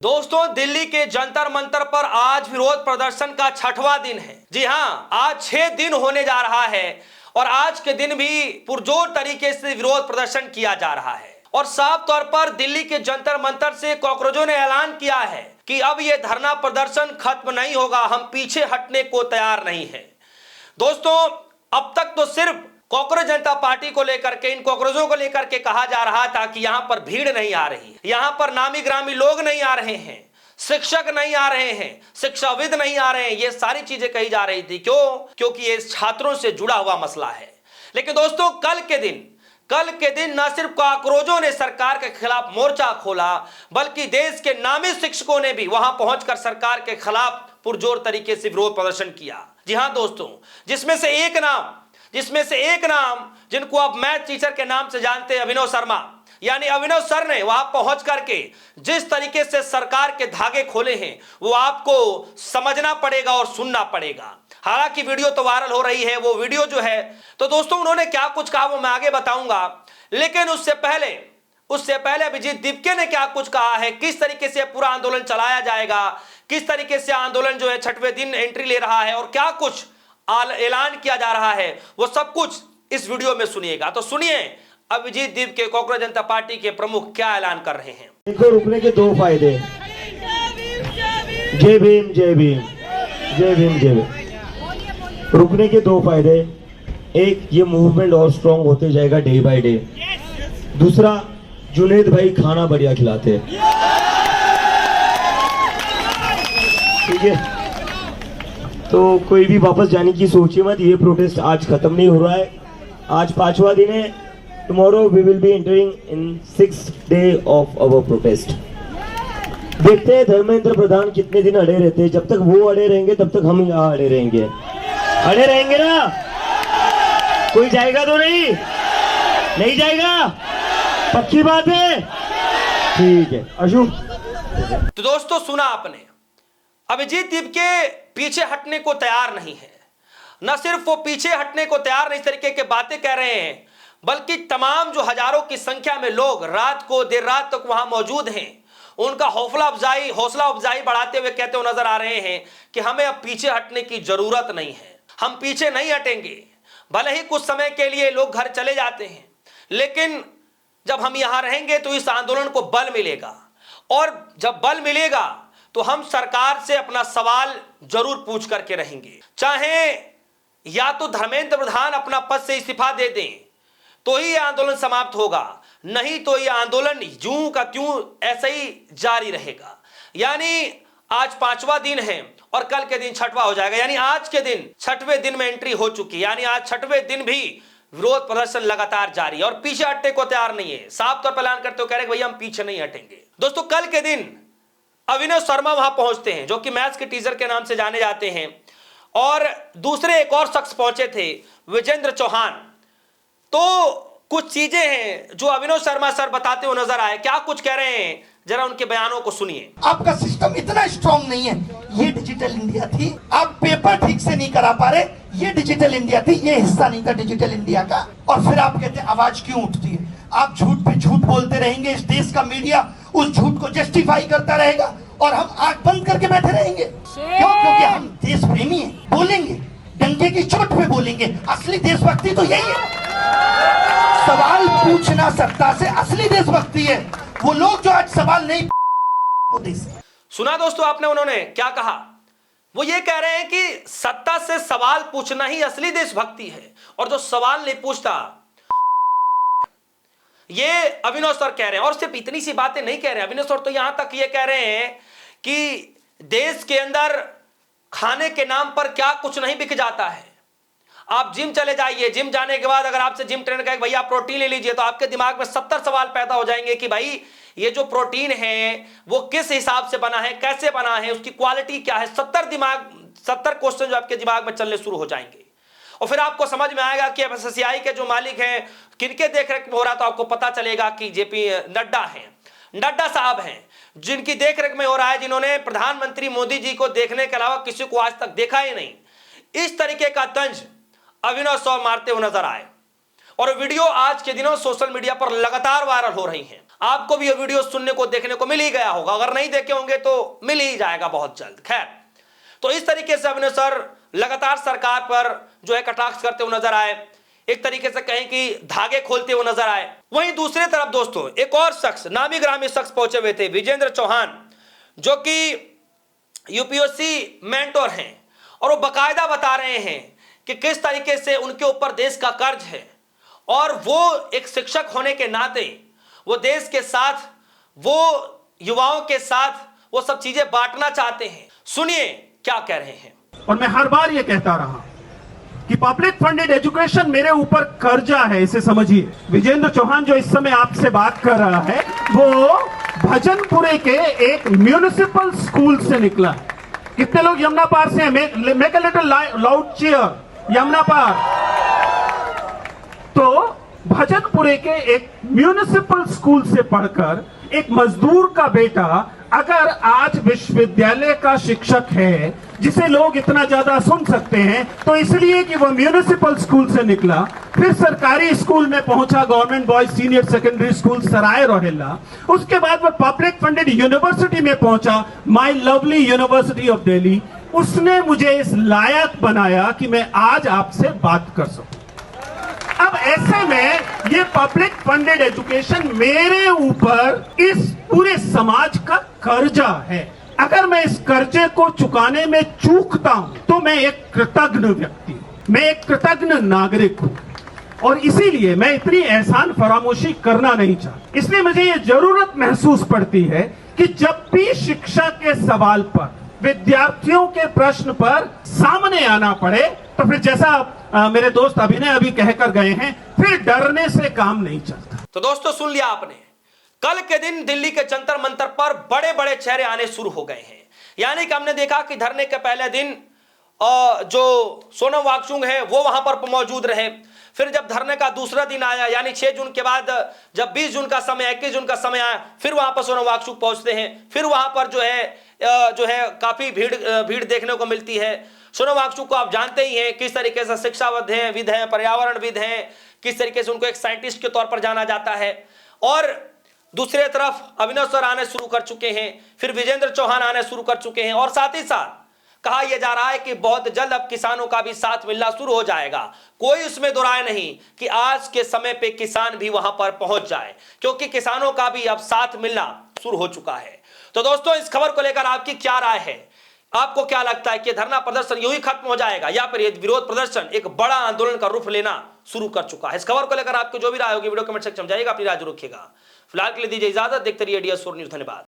दोस्तों, दिल्ली के जंतर मंतर पर आज विरोध प्रदर्शन का 6वां दिन है। जी हां, आज 6 दिन होने जा रहा है और आज के दिन भी पुरजोर तरीके से विरोध प्रदर्शन किया जा रहा है। और साफ तौर पर दिल्ली के जंतर मंतर से कॉकरोचों ने ऐलान किया है कि अब यह धरना प्रदर्शन खत्म नहीं होगा, हम पीछे हटने को तैयार नहीं है। दोस्तों, अब तक तो सिर्फ कॉकरोच जनता पार्टी को लेकर के, इन कॉकरोचों को लेकर के कहा जा रहा था कि यहां पर भीड़ नहीं आ रही, यहां पर नामी ग्रामी लोग नहीं आ रहे हैं, शिक्षक नहीं आ रहे हैं, शिक्षाविद नहीं आ रहे हैं, ये सारी चीजें कही जा रही थी। क्यों? क्योंकि ये छात्रों से जुड़ा हुआ मसला है। लेकिन दोस्तों, कल के दिन न सिर्फ कॉकरोचों ने सरकार के खिलाफ मोर्चा खोला, बल्कि देश के नामी शिक्षकों ने भी वहां पहुंचकर सरकार के खिलाफ पुरजोर तरीके से विरोध प्रदर्शन किया। जी हां दोस्तों, जिसमें से एक नाम जिनको आप मैथ टीचर के नाम से जानते हैं, अभिनव शर्मा, यानी अभिनव सर ने वहां पहुंच करके जिस तरीके से सरकार के धागे खोले हैं वो आपको समझना पड़ेगा और सुनना पड़ेगा। हालांकि वीडियो तो वायरल हो रही है, वो वीडियो जो है, तो दोस्तों उन्होंने क्या कुछ कहा वो मैं आगे बताऊंगा। लेकिन उससे पहले अभिजीत दीपके ने क्या कुछ कहा है, किस तरीके से पूरा आंदोलन चलाया जाएगा, किस तरीके से आंदोलन जो है 6वें दिन एंट्री ले रहा है और क्या कुछ ऐलान किया जा रहा है, वो सब कुछ इस वीडियो में सुनिएगा। तो सुनिए अभिजीत दीपके कॉकरोच जनता पार्टी के प्रमुख क्या ऐलान कर रहे हैं। देखो, रुकने के 2 फायदे। जय भीम जय भीम जय भीम जय भीम। रुकने के 2 फायदे। एक, ये मूवमेंट और स्ट्रांग होते जाएगा डे बाय डे। दूसरा, जुनेद भाई खाना बढ़िया खिलाते हैं, ठीक है? तो कोई भी वापस जाने की सोचिए मत। ये प्रोटेस्ट आज खत्म नहीं हो रहा है, आज 5वां दिन है। Tomorrow we will be entering in 6th day of our protest. देखते हैं धर्मेंद्र प्रधान कितने दिन अड़े रहते हैं। जब तक वो अड़े रहेंगे तब तक हम यहाँ अड़े रहेंगे ना। कोई जाएगा तो नहीं जाएगा, पक्की बात है, ठीक है अशु। तो दोस्तों, सुना आपने, अभिजीत दीपके पीछे हटने को तैयार नहीं है। न सिर्फ वो पीछे हटने को तैयार नहीं, इस तरीके की बातें कह रहे हैं, बल्कि तमाम जो हजारों की संख्या में लोग रात को देर रात तक वहां मौजूद हैं, उनका हौसला अफजाई बढ़ाते हुए कहते हुए नजर आ रहे हैं कि हमें अब पीछे हटने की जरूरत नहीं है, हम पीछे नहीं हटेंगे। भले ही कुछ समय के लिए लोग घर चले जाते हैं, लेकिन जब हम यहां रहेंगे तो इस आंदोलन को बल मिलेगा, और जब बल मिलेगा तो हम सरकार से अपना सवाल जरूर पूछ करके रहेंगे। चाहे या तो धर्मेंद्र प्रधान अपना पद से इस्तीफा दे दें तो ही यह आंदोलन समाप्त होगा, नहीं तो यह आंदोलन यूं का त्यों ऐसे ही जारी रहेगा। यानी आज 5वां दिन है और कल के दिन 6वां हो जाएगा, यानी आज के दिन 6वें दिन में एंट्री हो चुकी, यानी आज 6वें दिन भी विरोध प्रदर्शन लगातार जारी है और पीछे हटने को तैयार नहीं है। साफ तौर पर ऐलान करते हो, कह रहे भैया हम पीछे नहीं हटेंगे। दोस्तों, कल के दिन अभिनव शर्मा वहां पहुंचते हैं, जो कि मैथ्स के टीचर के नाम से जाने जाते हैं, और दूसरे एक और शख्स पहुंचे थे, विजेंद्र चौहान। तो कुछ चीजें हैं जो अभिनव शर्मा सर बताते हुए नजर आए, क्या कुछ कह रहे हैं, जरा उनके बयानों को सुनिए। आपका सिस्टम इतना स्ट्रांग नहीं है, ये डिजिटल इंडिया थी, आप पेपर ठीक से नहीं करा पा रहे, ये डिजिटल इंडिया थी, ये हिस्सा नहीं था डिजिटल इंडिया का। और फिर आप कहते हैं आवाज क्यों उठती है? आप झूठ पे झूठ बोलते रहेंगे, इस देश का मीडिया उस झूठ को जस्टिफाई करता रहेगा और हम आंख बंद करके बैठे रहेंगे। क्यों? क्योंकि हम देश प्रेमी हैं, बोलेंगे, डंके की चोट पे बोलेंगे। असली देशभक्ति तो यही है, सवाल पूछना सत्ता से असली देशभक्ति है। वो लोग जो आज सवाल नहीं, सुना दोस्तों आपने उन्होंने क्या कहा? वो ये कह रहे हैं कि सत्ता से सवाल पूछना ही असली देशभक्ति है, और जो सवाल नहीं पूछता, ये अभिनव सर कह रहे हैं। और सिर्फ इतनी सी बातें नहीं कह रहे अभिनव सर, तो यहां तक ये कह रहे हैं कि देश के अंदर खाने के नाम पर क्या कुछ नहीं बिक जाता है। आप जिम चले जाइए, जिम जाने के बाद अगर आपसे जिम ट्रेनर कहे भैया प्रोटीन ले लीजिए, तो आपके दिमाग में 70 सवाल पैदा हो जाएंगे कि भाई ये जो प्रोटीन है वो किस हिसाब से बना है, कैसे बना है, उसकी क्वालिटी क्या है। 70 क्वेश्चन जो आपके दिमाग में चलने शुरू हो जाएंगे, और फिर आपको समझ में आएगा कि एफएसएससीआई के जो मालिक हैं, किनके देखरेख में हो रहा, तो आपको पता चलेगा कि जेपी नड्डा साहब हैं, जिनकी देखरेख में हो रहा है, जिन्होंने प्रधानमंत्री मोदी जी को देखने के अलावा किसी को आज तक देखा ही नहीं। इस तरीके का तंज अभिनव सर मारते हुए नजर आए, और वीडियो आज के दिनों सोशल मीडिया पर लगातार वायरल हो रही हैं। आपको भी ये वीडियो सुनने को देखने को मिल ही गया होगा, अगर नहीं देखे होंगे तो मिल ही जाएगा बहुत जल्द। खैर, तो इस तरीके से अभिनव सर लगातार सरकार पर जो है कटाक्ष करते हुए नजर आए, एक तरीके से कहें कि धागे खोलते हुए नजर आए। वहीं दूसरी तरफ दोस्तों एक और शख्स, नामी ग्रामी शख्स पहुंचे हुए थे, विजेंद्र चौहान, जो कि यूपीएससी मेंटोर हैं, और वो बकायदा बता रहे हैं कि किस तरीके से उनके ऊपर देश का कर्ज है, और वो एक शिक्षक होने के नाते वो देश के साथ, वो युवाओं के साथ वो सब चीजें बांटना चाहते हैं। सुनिए क्या कह रहे हैं। और मैं हर बार ये कहता रहा कि पब्लिक फंडेड एजुकेशन मेरे ऊपर कर्जा है, इसे समझिए। विजेंद्र चौहान जो इस समय आपसे बात कर रहा है वो भजनपुरे के एक म्यूनिसिपल स्कूल से निकला है। कितने लोग यमुना पार से हैं? Make a little loud cheer, Yamuna पार। तो भजनपुरे के एक म्यूनिसिपल स्कूल से पढ़कर एक मजदूर का बेटा अगर आज विश्वविद्यालय का शिक्षक है, जिसे लोग इतना ज्यादा सुन सकते हैं, तो इसलिए कि वह म्यूनिसिपल स्कूल से निकला, फिर सरकारी स्कूल में पहुंचा, government boys senior secondary school Sarai Rohilla, उसके बाद वह पब्लिक फंडेड यूनिवर्सिटी में पहुंचा, my lovely university of Delhi. उसने मुझे इस लायक बनाया कि मैं आज आपसे बात कर सकूं। अब ऐसे में ये पब्लिक फंडेड एजुकेशन मेरे ऊपर इस पूरे समाज का कर्जा है। अगर मैं इस कर्जे को चुकाने में चूकता हूं तो मैं एक कृतज्ञ व्यक्ति हूं, मैं एक कृतज्ञ नागरिक हूं, और इसीलिए मैं इतनी एहसान फरामोशी करना नहीं चाहता। इसलिए मुझे ये जरूरत महसूस पड़ती है कि जब भी शिक्षा के सवाल पर, विद्यार्थियों के प्रश्न पर सामने आना पड़े, तो फिर जैसा मेरे दोस्त अभिनय अभी कहकर गए हैं, फिर डरने से काम नहीं चलता। तो दोस्तों सुन लिया आपने, कल के दिन दिल्ली के जंतर मंतर पर बड़े बड़े चेहरे आने शुरू हो गए हैं। यानी कि हमने देखा कि धरने के पहले दिन जो सोनम वांगचुक है वो वहां पर मौजूद रहे। फिर जब धरने का दूसरा दिन आया, यानी 6 जून के बाद जब 20 जून का समय, 21 जून का समय आया, फिर वहां पर सोनम वांगचुक पहुंचते हैं। फिर वहां पर जो है काफी भीड़ देखने को मिलती है। सोनम वांगचुक को आप जानते ही हैं किस तरीके से शिक्षाविद हैं, पर्यावरणविद हैं, किस तरीके से उनको एक साइंटिस्ट के तौर पर जाना जाता है। और दूसरी तरफ अभिनव सर आने शुरू कर चुके हैं, फिर विजेंद्र चौहान आने शुरू कर चुके हैं, और साथ ही साथ कहा यह जा रहा है कि बहुत जल्द अब किसानों का भी साथ मिलना शुरू हो जाएगा। कोई उसमें दो राय नहीं कि आज के समय पे किसान भी वहां पर पहुंच जाए, क्योंकि किसानों का भी अब साथ मिलना शुरू हो चुका है। तो दोस्तों इस खबर को लेकर आपकी क्या राय है? आपको क्या लगता है कि धरना प्रदर्शन यूं ही खत्म हो जाएगा, या फिर ये विरोध प्रदर्शन एक बड़ा आंदोलन का रूप लेना शुरू कर चुका है? इस खबर को लेकर आपकी जो भी राय होगी वीडियो कमेंट सेक्शन में जाइएगा, अपनी राय जरूर रखिएगा। फिलहाल के लिए दीजिए इजाजत, देखते रहिए DS4 न्यूज। धन्यवाद।